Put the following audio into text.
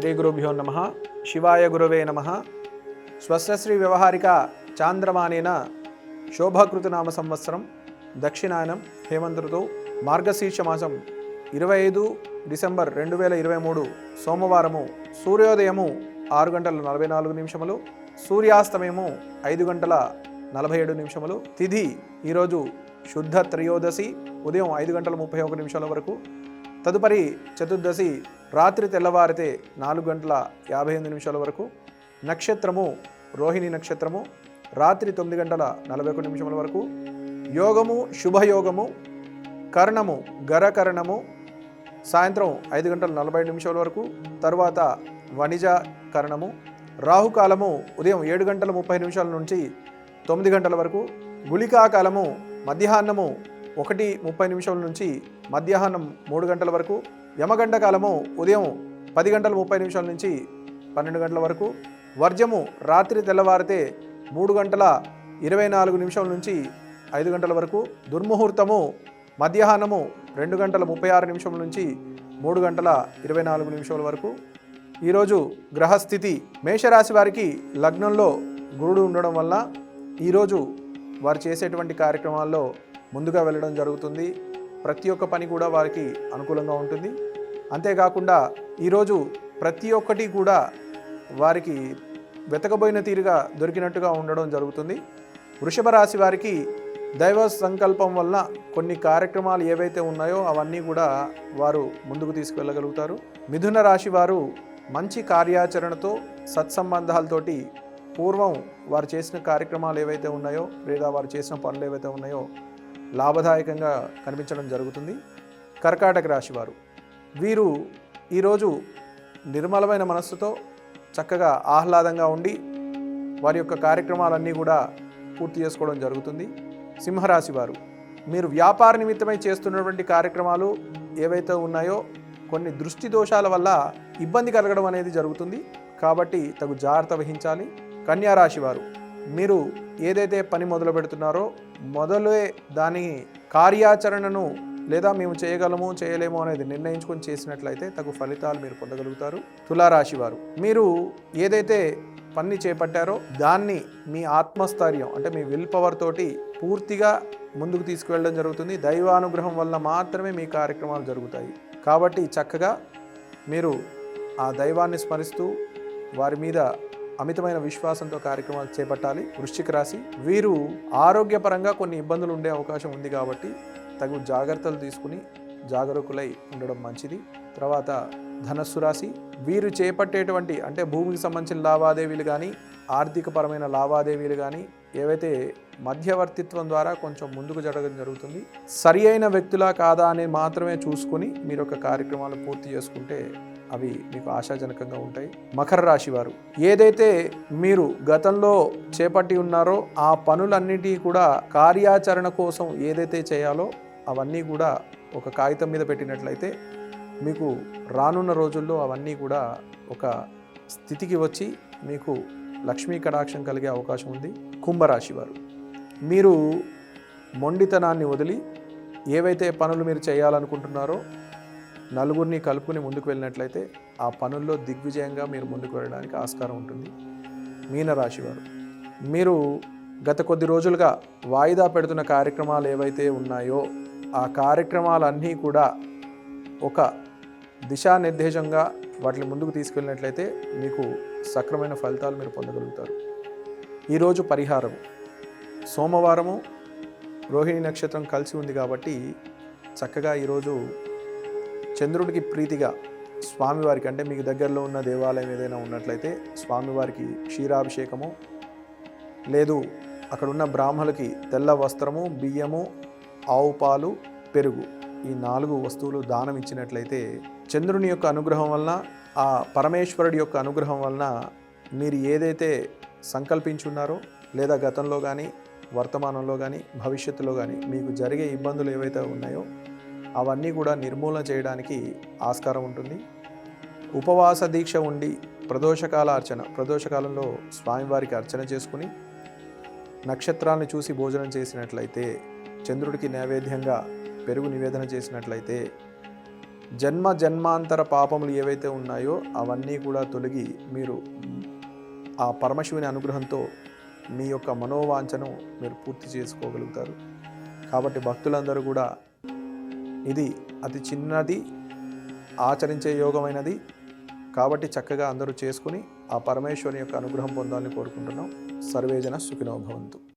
శ్రీ గురుభ్యో నమః. శివాయ గురవే నమః. స్వస్యశ్రీ వ్యవహారిక చాంద్రమానేన శోభాకృతనామ సంవత్సరం దక్షిణాయనం హేమంత ఋతువు మార్గశీర్ష మాసం 25 డిసెంబర్ 2023 సోమవారము సూర్యోదయము 6:44, సూర్యాస్తమయము 5:47. తిథి ఈరోజు శుద్ధ త్రయోదశి ఉదయం 5:31 వరకు. తదుపరి చతుర్దశి రాత్రి తెల్లవారితే 4:58 వరకు. నక్షత్రము రోహిణి నక్షత్రము రాత్రి 9:41 వరకు. యోగము శుభయోగము కర్ణము గరకర్ణము సాయంత్రం 5:47 వరకు. తరువాత వణిజ కర్ణము. రాహుకాలము ఉదయం 7:30 నుంచి 9 గంటల వరకు. గుళికాకాలము మధ్యాహ్నము 1:30 నుంచి మధ్యాహ్నం 3 గంటల వరకు. యమగంట కాలము ఉదయం 10:30 నుంచి 12 గంటల వరకు. వర్జము రాత్రి తెల్లవారితే 3:24 నుంచి 5 గంటల వరకు. దుర్ముహూర్తము మధ్యాహ్నము 2:36 నుంచి 3:24 వరకు. ఈరోజు గ్రహస్థితి మేషరాశి వారికి లగ్నంలో గురుడు ఉండడం వల్ల ఈరోజు వారు చేసేటువంటి కార్యక్రమాల్లో ముందుగా వెళ్ళడం జరుగుతుంది. ప్రతి ఒక్క పని కూడా వారికి అనుకూలంగా ఉంటుంది. అంతేకాకుండా ఈరోజు ప్రతి ఒక్కటి కూడా వారికి వెతకబోయిన తీరుగా దొరికినట్టుగా ఉండడం జరుగుతుంది. వృషభ రాశి వారికి దైవ సంకల్పం వల్ల కొన్ని కార్యక్రమాలు ఏవైతే ఉన్నాయో అవన్నీ కూడా వారు ముందుకు తీసుకువెళ్ళగలుగుతారు. మిథున రాశి వారు మంచి కార్యాచరణతో సత్సంబంధాలతోటి పూర్వం వారు చేసిన కార్యక్రమాలు ఏవైతే ఉన్నాయో లేదా వారు చేసిన పనులు ఏవైతే ఉన్నాయో లాభదాయకంగా కనిపించడం జరుగుతుంది. కర్కాటక రాశి వారు వీరు ఈరోజు నిర్మలమైన మనస్సుతో చక్కగా ఆహ్లాదంగా ఉండి వారి యొక్క కార్యక్రమాలన్నీ కూడా పూర్తి చేసుకోవడం జరుగుతుంది. సింహరాశి వారు మీరు వ్యాపార నిమిత్తమై చేస్తున్నటువంటి కార్యక్రమాలు ఏవైతే ఉన్నాయో కొన్ని దృష్టి దోషాల వల్ల ఇబ్బంది కలగడం అనేది జరుగుతుంది. కాబట్టి తగు జాగ్రత్త వహించాలి. కన్యారాశి వారు మీరు ఏదైతే పని మొదలు పెడుతున్నారో మొదలే దాని కార్యాచరణను లేదా మేము చేయగలము చేయలేము అనేది నిర్ణయించుకొని చేసినట్లయితే తగు ఫలితాలు మీరు పొందగలుగుతారు. తులారాశి వారు మీరు ఏదైతే పని చేపట్టారో దాన్ని మీ ఆత్మస్థైర్యం అంటే మీ విల్ పవర్ తోటి పూర్తిగా ముందుకు తీసుకువెళ్ళడం జరుగుతుంది. దైవానుగ్రహం వల్ల మాత్రమే మీ కార్యక్రమాలు జరుగుతాయి. కాబట్టి చక్కగా మీరు ఆ దైవాన్ని స్మరిస్తూ వారి మీద అమితమైన విశ్వాసంతో కార్యక్రమాలు చేపట్టాలి. వృశ్చిక రాశి వీరు ఆరోగ్యపరంగా కొన్ని ఇబ్బందులు ఉండే అవకాశం ఉంది కాబట్టి తగు జాగ్రత్తలు తీసుకుని జాగరూకులై ఉండడం మంచిది. తర్వాత ధనస్సు రాశి వీరు చేపట్టేటువంటి అంటే భూమికి సంబంధించిన లావాదేవీలు కానీ ఆర్థికపరమైన లావాదేవీలు కానీ ఏవైతే మధ్యవర్తిత్వం ద్వారా కొంచెం ముందుకు జరగడం జరుగుతుంది. సరి అయిన వ్యక్తులా కాదా అని మాత్రమే చూసుకుని మీరు ఒక కార్యక్రమాలు పూర్తి చేసుకుంటే అవి మీకు ఆశాజనకంగా ఉంటాయి. మకర రాశి వారు ఏదైతే మీరు గతంలో చేపట్టి ఉన్నారో ఆ పనులన్నిటి కూడా కార్యాచరణ కోసం ఏదైతే చేయాలో అవన్నీ కూడా ఒక కాగితం మీద పెట్టినట్లయితే మీకు రానున్న రోజుల్లో అవన్నీ కూడా ఒక స్థితికి వచ్చి మీకు లక్ష్మీ కటాక్షం కలిగే అవకాశం ఉంది. కుంభరాశి వారు మీరు మొండితనాన్ని వదిలి ఏవైతే పనులు మీరు చేయాలనుకుంటున్నారో నలుగురిని కలుపుకుని ముందుకు వెళ్ళినట్లయితే ఆ పనుల్లో దిగ్విజయంగా మీరు ముందుకు వెళ్ళడానికి ఆస్కారం ఉంటుంది. మీనరాశి వారు మీరు గత కొద్ది రోజులుగా వాయిదా పెడుతున్న కార్యక్రమాలు ఏవైతే ఉన్నాయో ఆ కార్యక్రమాలన్నీ కూడా ఒక దిశానిర్దేశంగా వాటిని ముందుకు తీసుకెళ్ళినట్లయితే మీకు సక్రమైన ఫలితాలు మీరు పొందగలుగుతారు. ఈరోజు పరిహారం సోమవారము రోహిణి నక్షత్రం కలిసి ఉంది కాబట్టి చక్కగా ఈరోజు చంద్రుడికి ప్రీతిగా స్వామివారికి అంటే మీకు దగ్గరలో ఉన్న దేవాలయం ఏదైనా ఉన్నట్లయితే స్వామివారికి క్షీరాభిషేకము లేదు అక్కడ ఉన్న బ్రాహ్మణులకి తెల్ల వస్త్రము బియ్యము ఆవు పాలు పెరుగు ఈ 4 వస్తువులు దానం ఇచ్చినట్లయితే చంద్రుని యొక్క అనుగ్రహం వలన ఆ పరమేశ్వరుడి యొక్క అనుగ్రహం వలన మీరు ఏదైతే సంకల్పించున్నారో లేదా గతంలో కానీ వర్తమానంలో కానీ భవిష్యత్తులో కానీ మీకు జరిగే ఇబ్బందులు ఏవైతే ఉన్నాయో అవన్నీ కూడా నిర్మూలన చేయడానికి ఆస్కారం ఉంటుంది. ఉపవాస దీక్ష ఉండి ప్రదోషకాలంలో స్వామివారికి అర్చన చేసుకుని నక్షత్రాలను చూసి భోజనం చేసినట్లయితే చంద్రుడికి నైవేద్యంగా పెరుగు నివేదన చేసినట్లయితే జన్మ జన్మాంతర పాపములు ఏవైతే ఉన్నాయో అవన్నీ కూడా తొలగి మీరు ఆ పరమశివుని అనుగ్రహంతో మీ యొక్క మనోవాంఛను మీరు పూర్తి చేసుకోగలుగుతారు. కాబట్టి భక్తులందరూ కూడా ఇది అతి చిన్నది, ఆచరించే యోగమైనది. కాబట్టి చక్కగా అందరూ చేసుకుని ఆ పరమేశ్వరుని యొక్క అనుగ్రహం పొందాలని కోరుకుంటున్నాం. సర్వేజన సుఖినో భవంతు.